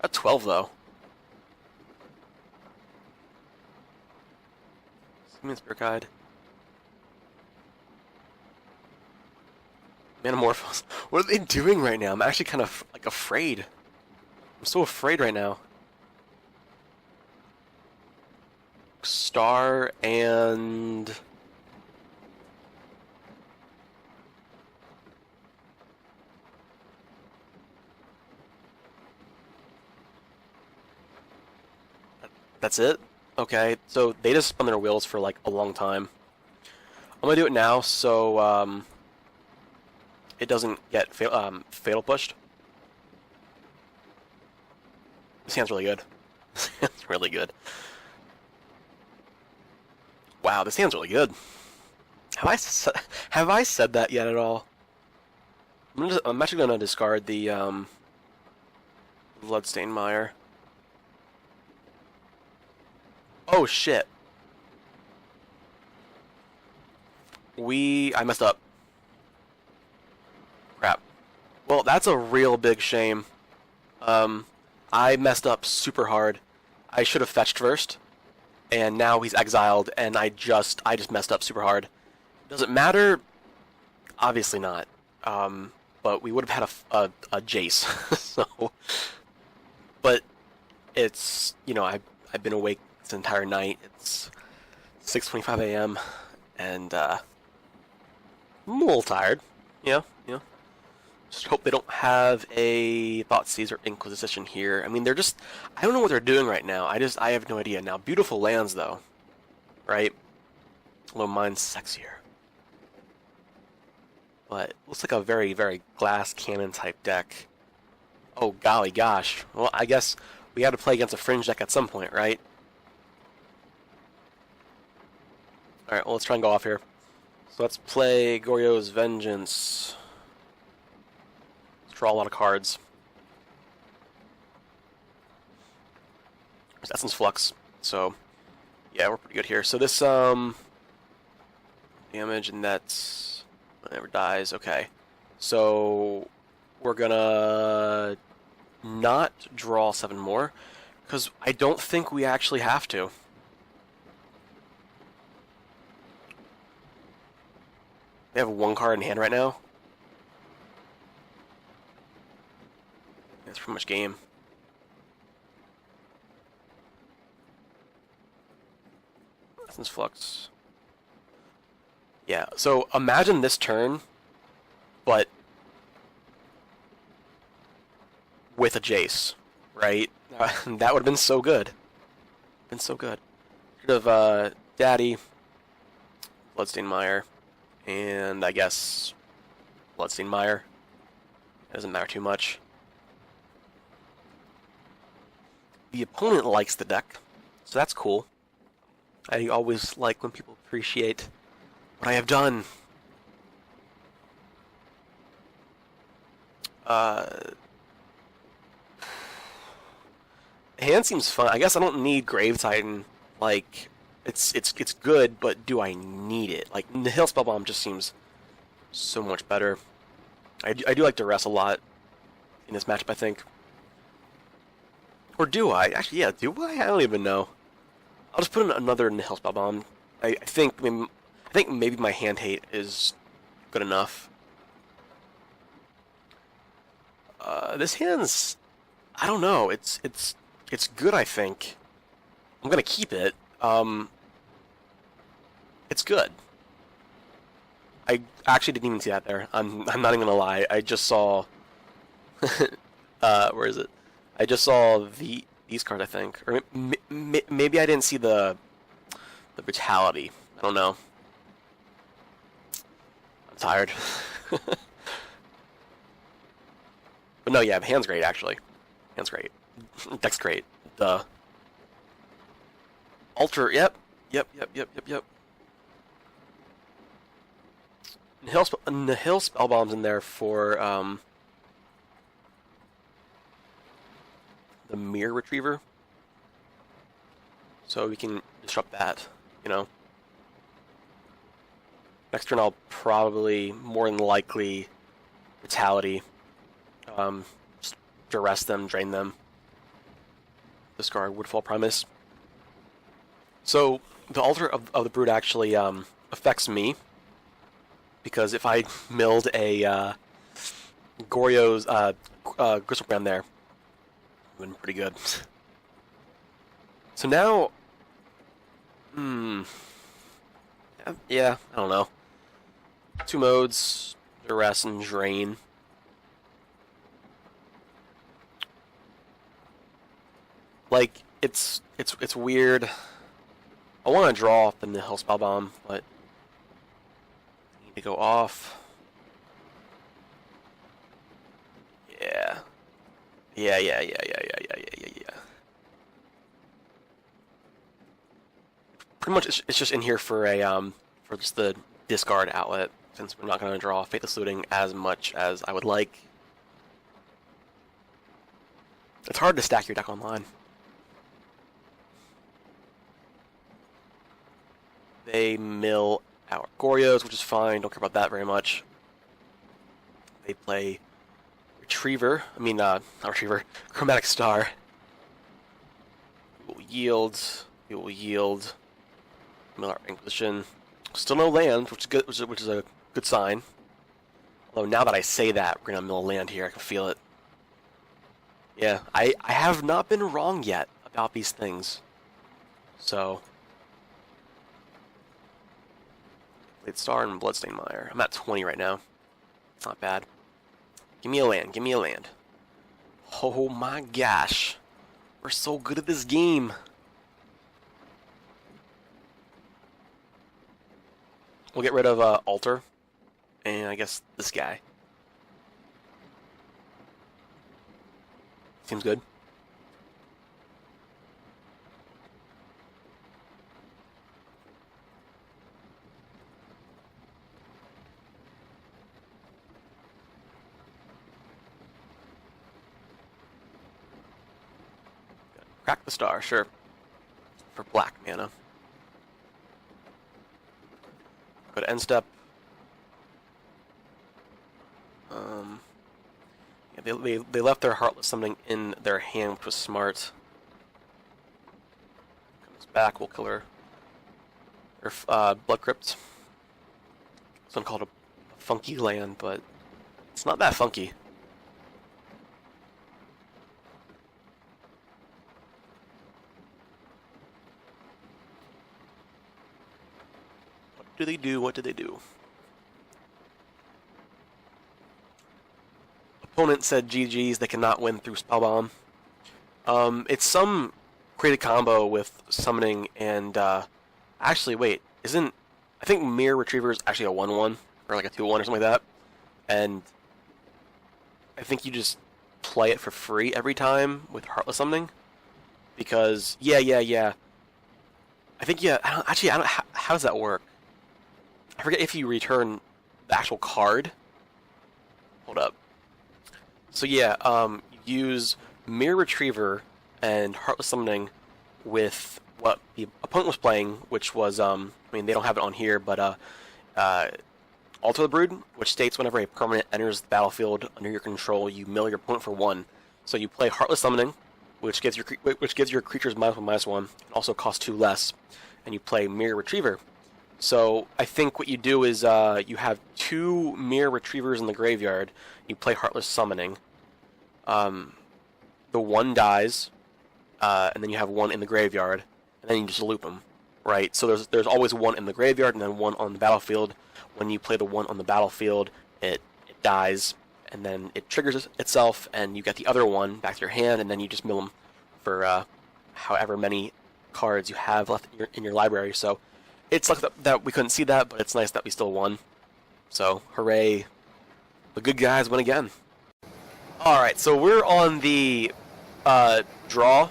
At 12 though. Summon Spirit Guide. Manamorphose. What are they doing right now? I'm actually kind of like afraid. I'm so afraid right now. Star and that's it? Okay, so they just spun their wheels for like a long time. I'm gonna do it now so it doesn't get fatal pushed. This hand's really good. This hand's really good. Wow, this hand's really good. Have I said that yet at all? I'm actually gonna discard the Bloodstained Mire. Oh shit. I messed up. Crap. Well, that's a real big shame. I messed up super hard. I should have fetched first, and now he's exiled, and I just messed up super hard. Does it matter? Obviously not. But we would have had a Jace. So, but it's, you know, I've been awake this entire night. It's 6:25 a.m. and I'm a little tired. You know. Just hope they don't have a Thoughtseize or Inquisition here. I mean, I don't know what they're doing right now. I have no idea. Now, beautiful lands, though. Right? Although mine's sexier. But, looks like a very, very glass cannon type deck. Oh, golly gosh. Well, I guess we had to play against a fringe deck at some point, right? Alright, well, let's try and go off here. So let's play Goryo's Vengeance. Draw a lot of cards. There's Essence Flux. So, yeah, we're pretty good here. So this, damage, and that's... never dies. Okay. So, we're gonna not draw 7 more, because I don't think we actually have to. We have 1 card in hand right now. That's pretty much game. Essence Flux. Yeah, so imagine this turn, but with a Jace, right? That would have been so good. Been so good. Could have Daddy, Bloodstained Mire, and I guess Bloodstained Mire. It doesn't matter too much. The opponent likes the deck, so that's cool. I always like when people appreciate what I have done. Hand seems fun. I guess I don't need Grave Titan. Like, it's good, but do I need it? Like, Nihil Spellbomb just seems so much better. I do like Duress a lot in this matchup, I think. Or do I? Actually, yeah, do I? I don't even know. I'll just put in another Nihil Spellbomb. I think maybe my hand hate is good enough. This hand's, I don't know. It's good, I think. I'm gonna keep it. It's good. I actually didn't even see that there. I'm not even gonna lie. I just saw. Where is it? I just saw these cards, I think, or maybe I didn't see the brutality. I don't know. I'm tired. But no, yeah, hand's great actually. Hand's great. Deck's great. The Alter, yep. Nihil spell bombs in there for the Mirror Retriever, so we can disrupt that. You know. Next turn, I'll probably more than likely Vitality, just duress them, drain them. Discard Woodfall Primus. So the Altar of the Brood actually affects me, because if I milled a Goryo's Gristlebrand there, it would have been pretty good. So now, yeah, I don't know. 2 modes, duress and drain. Like, it's weird. I want to draw off the Nihil Spell Bomb, but I need to go off. Yeah. Yeah. Pretty much, it's just in here for a for just the discard outlet, since we're not going to draw Faithless Looting as much as I would like. It's hard to stack your deck online. They mill our Goryos, which is fine. Don't care about that very much. They play Retriever. I mean, not Retriever. Chromatic Star. We will yield. We will yield. Mill our Inquisition. Still no land, which is good. Which is a good sign. Although now that I say that, we're gonna mill land here. I can feel it. Yeah, I have not been wrong yet about these things. So. Blade Star and Bloodstained Mire. I'm at 20 right now. It's not bad. Give me a land. Give me a land. Oh my gosh. We're so good at this game. We'll get rid of Altar. And I guess this guy. Seems good. Crack the Star, sure. For black mana. Go to end step. Yeah, they left their Heartless Summoning in their hand, which was smart. Comes back, we'll kill her. Blood Crypt. Some called a funky land, but it's not that funky. What do they do? What do they do? Opponent said GG's, they cannot win through Spellbomb. It's some created combo with summoning and, actually, wait, I think Mirror Retriever is actually a 1-1, or like a 2-1 or something like that, and I think you just play it for free every time with Heartless Summoning, because, yeah. I think, yeah, how does that work? I forget if you return the actual card. Hold up. So yeah, use Mirror Retriever and Heartless Summoning with what the opponent was playing, which was, I mean, they don't have it on here, but, Altar the Brood, which states whenever a permanent enters the battlefield under your control, you mill your opponent for 1. So you play Heartless Summoning, which gives your creatures -1/-1, and also costs 2 less, and you play Mirror Retriever. So I think what you do is you have 2 Mirror Retrievers in the graveyard. You play Heartless Summoning. The 1 dies, and then you have 1 in the graveyard, and then you just loop them, right? So there's always 1 in the graveyard and then 1 on the battlefield. When you play the 1 on the battlefield, it dies, and then it triggers itself, and you get the other 1 back to your hand, and then you just mill them for however many cards you have left in your library. So it's like that we couldn't see that, but it's nice that we still won. So hooray! The good guys win again. Alright, so we're on the draw.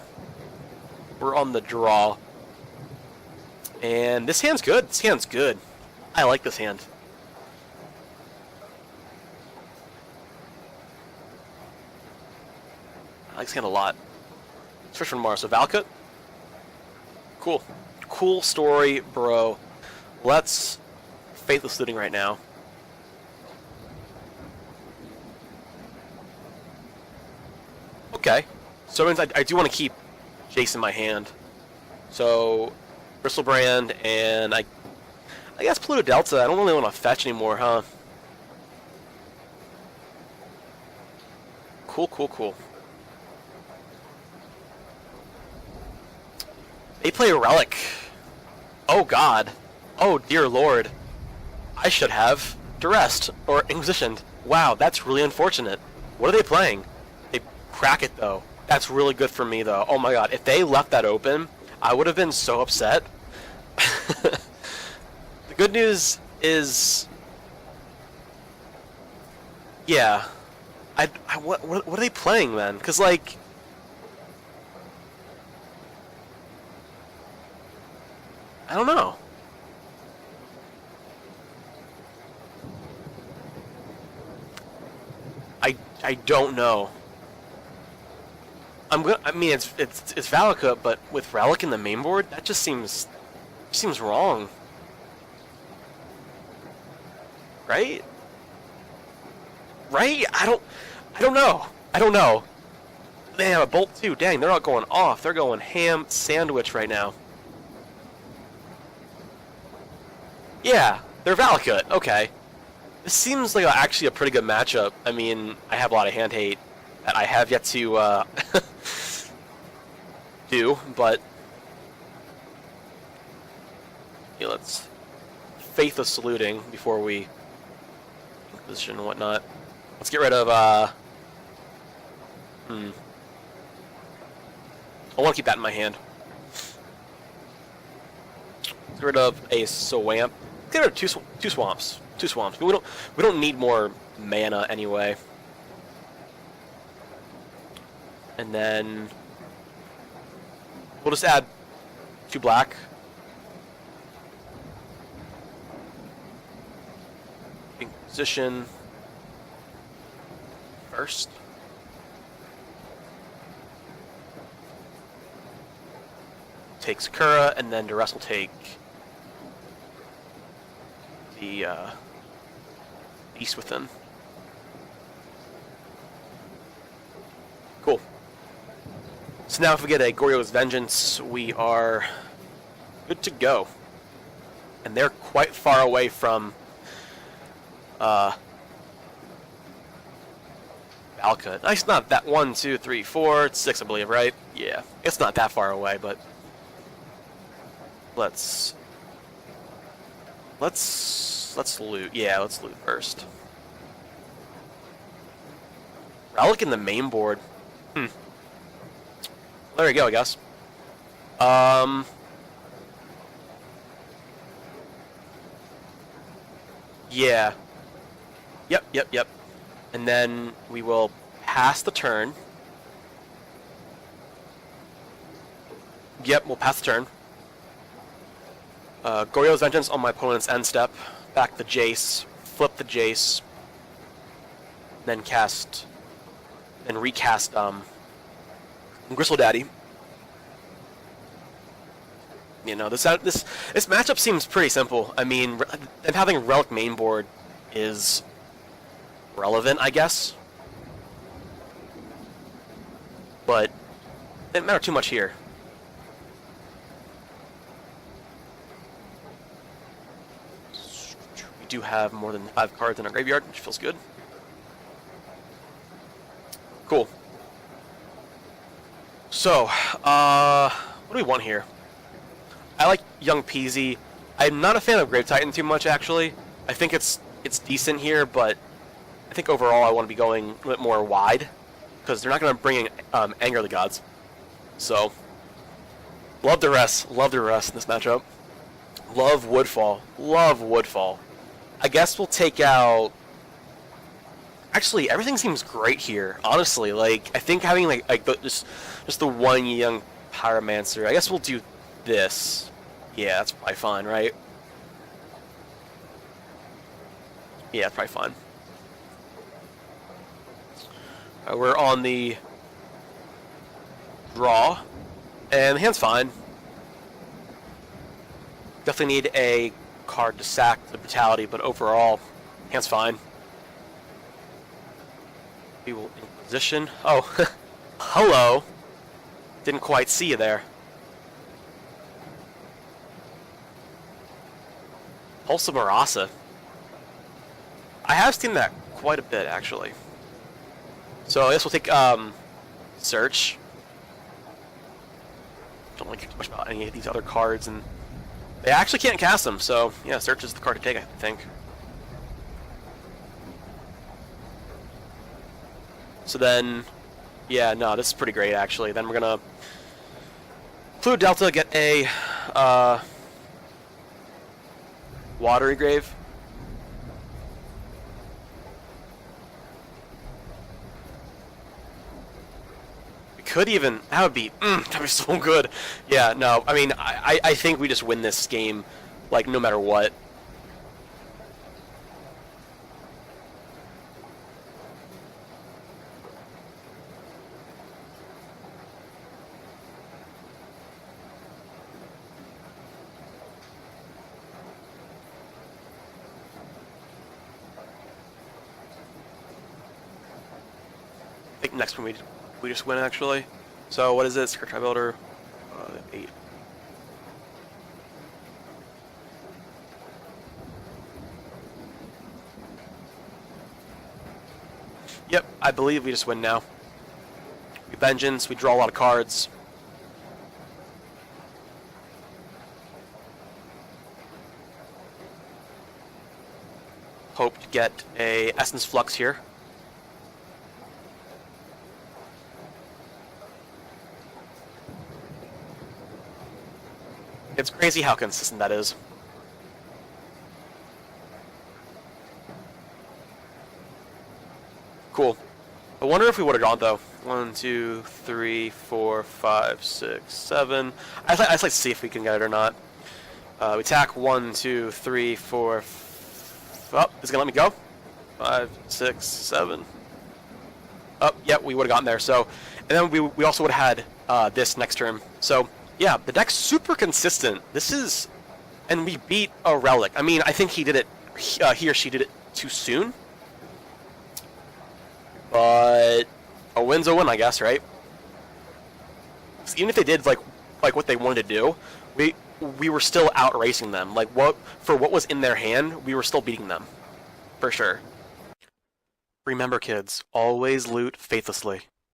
We're on the draw. And this hand's good. This hand's good. I like this hand. like this hand a lot. Switch from Mars. So Valakut. Cool. Cool story, bro. Let's Faithless Looting right now. Okay. So that means I do want to keep Jace in my hand. So, Bristlebrand and I guess Pluto Delta. I don't really want to fetch anymore, huh? Cool, cool, cool. They play Relic. Oh god. Oh dear lord. I should have Duressed or Inquisitioned. Wow, that's really unfortunate. What are they playing? They crack it though. That's really good for me though. Oh my god, if they left that open, I would have been so upset. The good news is, yeah, what are they playing then? Because like, I don't know. I don't know. I mean, it's Valakut, but with Relic in the main board, that just seems wrong. Right? Right? I don't know. I don't know. They have a bolt too. Dang, they're not going off. They're going ham sandwich right now. Yeah, they're Valakut. Okay. This seems like actually a pretty good matchup. I mean, I have a lot of hand hate that I have yet to do, but yeah, let's Faithless Saluting before we Inquisition and whatnot. Let's get rid of I want to keep that in my hand. Let's get rid of a Swamp. Let's get rid of two swamps. Two swamps. We don't need more mana anyway. And then we'll just add 2 black. Inquisition first. Take Sakura, and then the rest will take the Beast Within. Cool. So now if we get a Goryo's Vengeance, we are good to go. And they're quite far away from Valakut. It's not that 1, 2, 3, 4, it's 6, I believe, right? Yeah. It's not that far away, but let's loot. Yeah, let's loot first. Relic in the main board. There you go, I guess. Yeah. Yep. And then we will pass the turn. Yep, we'll pass the turn. Goryo's Vengeance on my opponent's end step. Back the Jace. Flip the Jace. Then recast Gristle Daddy. You know, this matchup seems pretty simple. I mean, and having Relic main board is relevant, I guess. But it didn't matter too much here. We do have more than 5 cards in our graveyard, which feels good. Cool. So, what do we want here? I like Young Peasy. I'm not a fan of Grave Titan too much, actually. I think it's decent here, but I think overall I want to be going a bit more wide, because they're not going to bring in Anger of the Gods. So, love the rest in this matchup. Love Woodfall. I guess we'll take out... Actually, everything seems great here, honestly. Like, I think having just the one Young Pyromancer. I guess we'll do this. Yeah, that's probably fine, right? Yeah, that's probably fine. We're on the draw, and the hand's fine. Definitely need a card to sack the Brutality, but overall, hand's fine. We will Inquisition. Oh, hello. Didn't quite see you there. Pulse of Marasa. I have seen that quite a bit, actually. So I guess we'll take Search. Don't like too much about any of these other cards, and they actually can't cast them, so yeah, Search is the card to take, I think. So then, yeah, no, this is pretty great, actually. Then we're gonna Fluid Delta, get a Watery Grave. We could even, that'd be so good. Yeah, no, I mean, I think we just win this game, like, no matter what. I think next one we just win, actually. So what is it? Archetype Builder 8. Yep, I believe we just win now. We Vengeance, we draw a lot of cards. Hope to get a Essence Flux here. It's crazy how consistent that is. Cool. I wonder if we would have gone, though. 1, 2, 3, 4, 5, 6, 7. I'd like to see if we can get it or not. We attack 1, 2, 3, 4. Oh, is it gonna let me go? 5, 6, 7. Oh, yeah, we would have gotten there. So, and then we also would have had this next turn. So, yeah, the deck's super consistent. This is, and we beat a Relic. I mean, I think he did it. He or she did it too soon. But a win's a win, I guess, right? Even if they did like what they wanted to do, we were still out racing them. Like for what was in their hand, we were still beating them, for sure. Remember, kids, always loot faithlessly.